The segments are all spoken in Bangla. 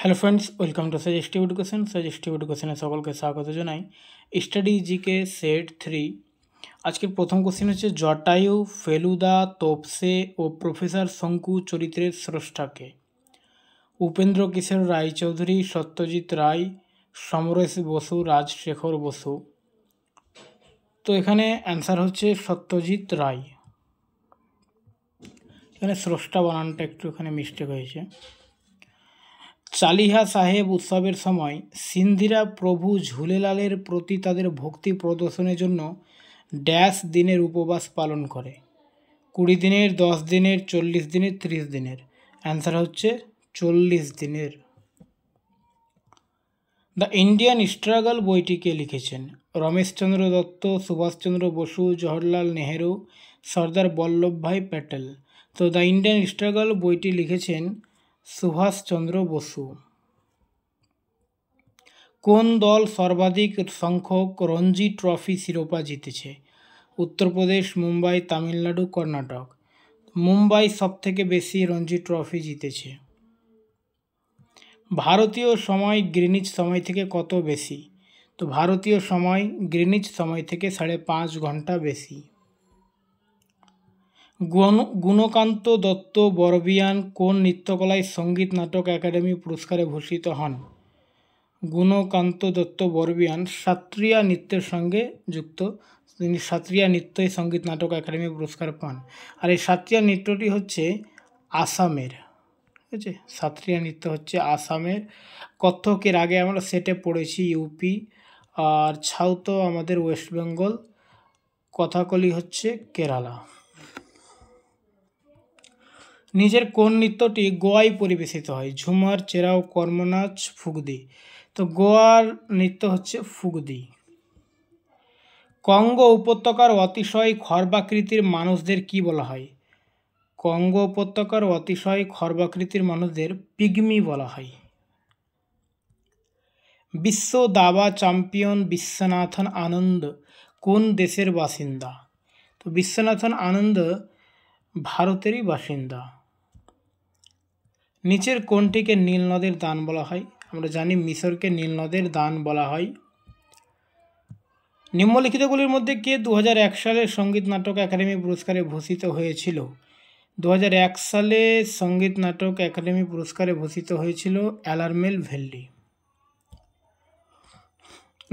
Hello friends, welcome to suggestive education. সাজেস্টিভ এডুকেশনে সকলকে স্বাগত জানাই। Study GK set 3। আজকের প্রথম কোশ্চেন হচ্ছে, জটায়ু, ফেলুদা, তোপসে ও প্রফেসর শঙ্কু চরিত্রের স্রষ্টাকে? উপেন্দ্র কিশোর রায়চৌধুরী, সত্যজিৎ রায়, সমরেশ বসু, রাজশেখর বসু। তো এখানে অ্যান্সার হচ্ছে সত্যজিৎ রায়। এখানে স্রষ্টা বানানটা একটু এখানে মিস্টেক হয়েছে। চালিহা সাহেব উৎসবের সময় সিন্ধিরা প্রভু ঝুলেলালের প্রতি তাদের ভক্তি প্রদর্শনের জন্য ড্যাশ দিনের উপবাস পালন করে? 20 দিনের, 10 দিনের, 40 দিনের, 30 দিনের। অ্যান্সার হচ্ছে 40 দিনের। দ্য ইন্ডিয়ান স্ট্রাগল বইটি কে লিখেছেন? রমেশচন্দ্র দত্ত, সুভাষচন্দ্র বসু, জওহরলাল নেহেরু, সর্দার বল্লভভাই প্যাটেল। তো দ্য ইন্ডিয়ান স্ট্রাগল বইটি লিখেছেন সুভাষচন্দ্র বসু। কোন দল সর্বাধিক সংখ্যক রঞ্জি ট্রফি শিরোপা জিতেছে? উত্তরপ্রদেশ, মুম্বাই, তামিলনাড়ু, কর্ণাটক। মুম্বাই সবথেকে বেশি রঞ্জি ট্রফি জিতেছে। ভারতীয় সময় গ্রিনিচ সময় থেকে কত বেশি? তো ভারতীয় সময় গ্রিনিচ সময় থেকে 5.5 ঘন্টা বেশি। গুণকান্ত দত্ত বড়বিয়ান কোন নৃত্যকলায় সঙ্গীত নাটক একাডেমি পুরস্কারে ভূষিত হন? গুণকান্ত দত্ত বড়বিয়ান শাস্ত্রীয় নৃত্যের সঙ্গে যুক্ত। তিনি শাস্ত্রীয় নৃত্যই সঙ্গীত নাটক একাডেমি পুরস্কার পান। আর এই শাস্ত্রীয় নৃত্যটি হচ্ছে আসামের। ঠিক আছে, শাস্ত্রীয় নৃত্য হচ্ছে আসামের। কত্থকের আগে আমরা সেটে পড়েছি ইউপি, আর ছাউ তো আমাদের ওয়েস্ট বেঙ্গল, কথাকলি হচ্ছে কেরালা। নিজের কোন নৃত্যটি গোয়ায় পরিবেশিত হয়? ঝুমার, চেরাও, কর্মনাচ, ফুগদি। তো গোয়ার নৃত্য হচ্ছে ফুগদি। কঙ্গো উপত্যকার অতিশয় খর্বাকৃতির মানুষদের কি বলা হয়? কঙ্গো উপত্যকার অতিশয় খর্বাকৃতির মানুষদের পিগমি বলা হয়। বিশ্ব দাবা চ্যাম্পিয়ন বিশ্বনাথন আনন্দ কোন দেশের বাসিন্দা? তো বিশ্বনাথন আনন্দ ভারতেরই বাসিন্দা। নিচের কোনটিকে নীল নদের দান বলা হয়? আমরা জানি মিশরকে নীল নদের দান বলা হয়। নিম্নলিখিতগুলির মধ্যে কে 2001 সালে সঙ্গীত নাটক একাডেমি পুরস্কারে ভূষিত হয়েছিল? 2001 সালে সঙ্গীত নাটক একাডেমি পুরস্কারে ভূষিত হয়েছিল অ্যালারমেল ভ্যালি।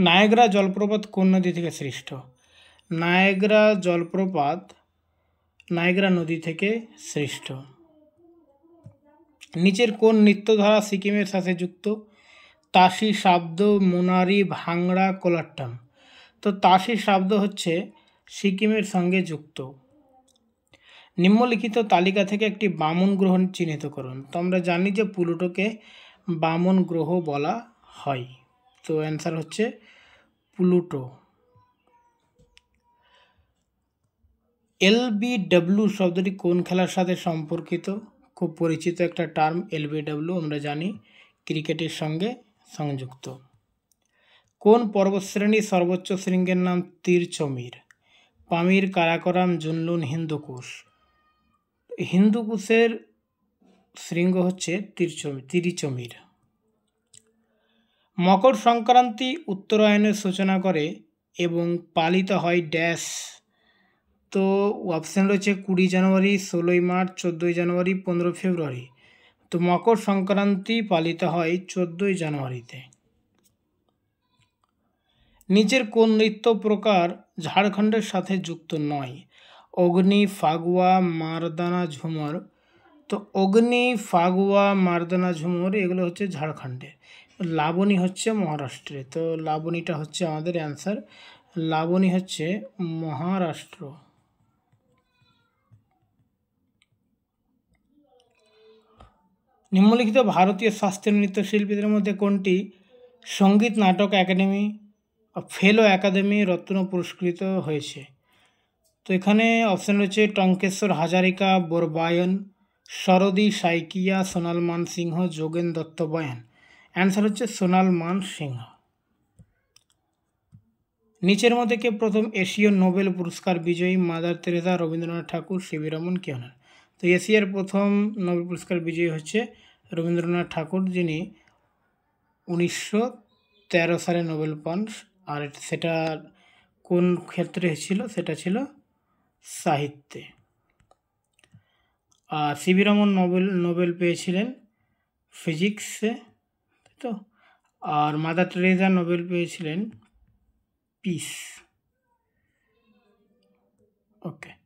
নায়াগ্রা জলপ্রপাত কোন নদী থেকে সৃষ্ট? নায়াগ্রা জলপ্রপাত নায়াগ্রা নদী থেকে সৃষ্ট। নিচের কোন নৃত্যধারা সিকিমের সাথে যুক্ত? তাসি, শাব্দ, মোনারি, ভাংড়া, কোলাট্টাম। তো তাসি শাব্দ হচ্ছে সিকিমের সঙ্গে যুক্ত। নিম্নলিখিত তালিকা থেকে একটি বামন গ্রহ চিহ্নিত করুন। তো আমরা জানি যে প্লুটোকে বামন গ্রহ বলা হয়। তো অ্যান্সার হচ্ছে প্লুটো। এলবিডব্লিউ শব্দটি কোন খেলার সাথে সম্পর্কিত? খুব পরিচিত একটা টার্ম এলবিডব্লিউ, আমরা জানি ক্রিকেটের সঙ্গে সংযুক্ত। কোন পর্বতশ্রেণীর সর্বোচ্চ শৃঙ্গের নাম তিরচমির? পামির, কারাকোরাম, জুনলুন, হিন্দুকুশ। হিন্দুকুশের শৃঙ্গ হচ্ছে তিরিচমির। মকর সংক্রান্তি উত্তরায়ণের সূচনা করে এবং পালিত হয় ড্যাশ। তো অপশান রয়েছে 20 জানুয়ারি, 16 মার্চ, 14 জানুয়ারি, 15 ফেব্রুয়ারি। তো মকর সংক্রান্তি পালিত হয় 14 জানুয়ারিতে। নিচের কোন নৃত্য প্রকার ঝাড়খণ্ডের সাথে যুক্ত নয়? অগ্নি, ফাগুয়া, মারদানা, ঝুমর। তো অগ্নি, ফাগুয়া, মারদানা, ঝুমর এগুলো হচ্ছে ঝাড়খণ্ডের। লাবণী হচ্ছে মহারাষ্ট্রে। তো লাবণীটা হচ্ছে আমাদের অ্যান্সার। লাবণী হচ্ছে মহারাষ্ট্র। নিম্নলিখিত ভারতীয় শাস্ত্রীয় নৃত্যশিল্পীদের মধ্যে কোনটি সঙ্গীত নাটক একাডেমি ফেলো একাডেমি রত্ন পুরস্কৃত হয়েছে? তো এখানে অপশান রয়েছে টঙ্কেশ্বর হাজারিকা, বরবায়ন, সরদী সাইকিয়া, সোনাল মান সিংহ, যোগেন দত্ত বয়ান। অ্যান্সার হচ্ছে সোনাল মান সিংহ। নিচের মধ্যে কে প্রথম এশীয় নোবেল পুরস্কার বিজয়ী? মাদার তেরেসা, রবীন্দ্রনাথ ঠাকুর, সিভি রমন, কিয়নার। তো এশিয়ার প্রথম নোবেল পুরস্কার বিজয়ী হচ্ছে রবীন্দ্রনাথ ঠাকুর, যিনি 1913 সালে নোবেল পান, আর সেটা কোন ক্ষেত্রে ছিল? সেটা ছিল সাহিত্যে। আর সিভি রমন নোবেল পেয়েছিলেন ফিজিক্সে, তাই তো। আর মাদার টেরেসা নোবেল পেয়েছিলেন পিস। ওকে।